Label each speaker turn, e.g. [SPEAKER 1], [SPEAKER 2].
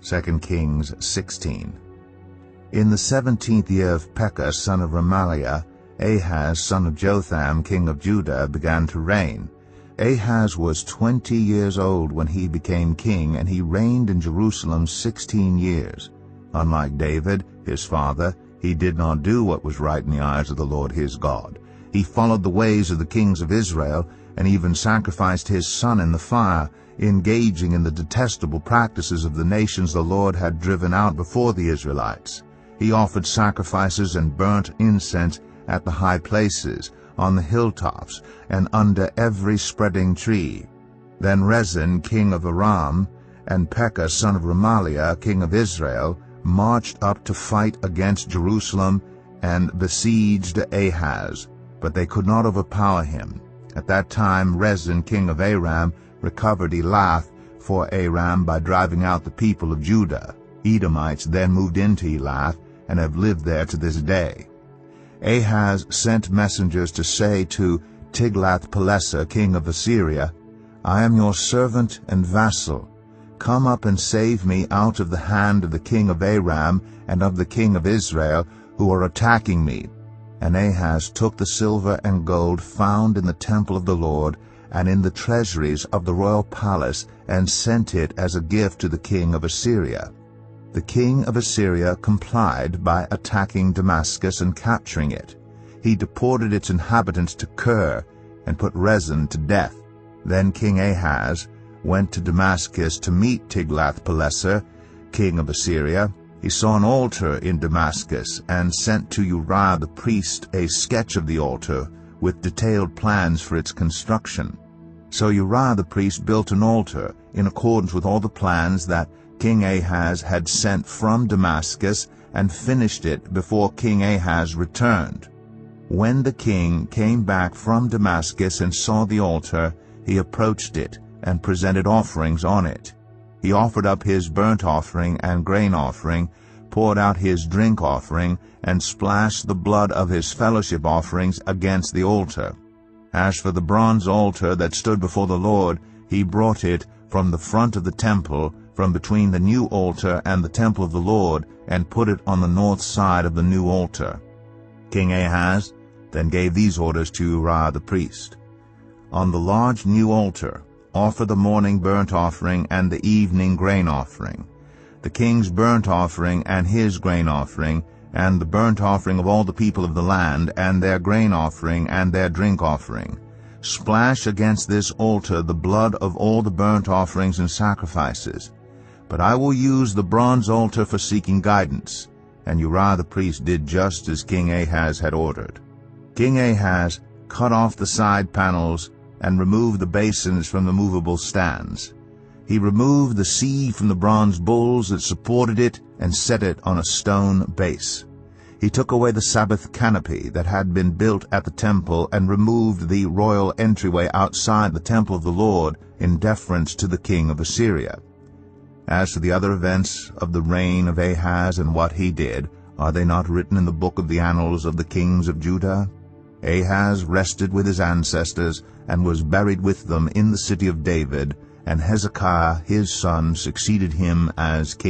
[SPEAKER 1] 2 Kings 16. In the 17th year of Pekah son of Remaliah, Ahaz son of Jotham king of Judah began to reign. Ahaz was 20 years old when he became king, and he reigned in Jerusalem 16 years. Unlike David, his father, he did not do what was right in the eyes of the Lord his God. He followed the ways of the kings of Israel, and even sacrificed his son in the fire, engaging in the detestable practices of the nations the Lord had driven out before the Israelites. He offered sacrifices and burnt incense at the high places, on the hilltops, and under every spreading tree. Then Rezin king of Aram, and Pekah son of Remaliah king of Israel, marched up to fight against Jerusalem, and besieged Ahaz, but they could not overpower him. At that time Rezin king of Aram recovered Elath for Aram by driving out the people of Judah. Edomites then moved into Elath, and have lived there to this day. Ahaz sent messengers to say to Tiglath-Pileser king of Assyria, I am your servant and vassal. Come up and save me out of the hand of the king of Aram and of the king of Israel, who are attacking me. And Ahaz took the silver and gold found in the temple of the Lord and in the treasuries of the royal palace, and sent it as a gift to the king of Assyria. The king of Assyria complied by attacking Damascus and capturing it. He deported its inhabitants to Kir, and put Rezin to death. Then King Ahaz went to Damascus to meet Tiglath-Pileser, king of Assyria. He saw an altar in Damascus, and sent to Uriah the priest a sketch of the altar, with detailed plans for its construction. So Uriah the priest built an altar, in accordance with all the plans that King Ahaz had sent from Damascus, and finished it before King Ahaz returned. When the king came back from Damascus and saw the altar, he approached it, and presented offerings on it. He offered up his burnt offering and grain offering, poured out his drink offering, and splashed the blood of his fellowship offerings against the altar. As for the bronze altar that stood before the Lord, he brought it from the front of the temple, from between the new altar and the temple of the Lord, and put it on the north side of the new altar. King Ahaz then gave these orders to Uriah the priest. On the large new altar, offer the morning burnt offering and the evening grain offering, the king's burnt offering and his grain offering, and the burnt offering of all the people of the land, and their grain offering and their drink offering. Splash against this altar the blood of all the burnt offerings and sacrifices. But I will use the bronze altar for seeking guidance. And Uriah the priest did just as King Ahaz had ordered. King Ahaz cut off the side panels and removed the basins from the movable stands. He removed the sea from the bronze bowls that supported it, and set it on a stone base. He took away the Sabbath canopy that had been built at the temple, and removed the royal entryway outside the temple of the Lord, in deference to the king of Assyria. As to the other events of the reign of Ahaz and what he did, are they not written in the book of the annals of the kings of Judah? Ahaz rested with his ancestors, and was buried with them in the city of David, and Hezekiah his son succeeded him as king.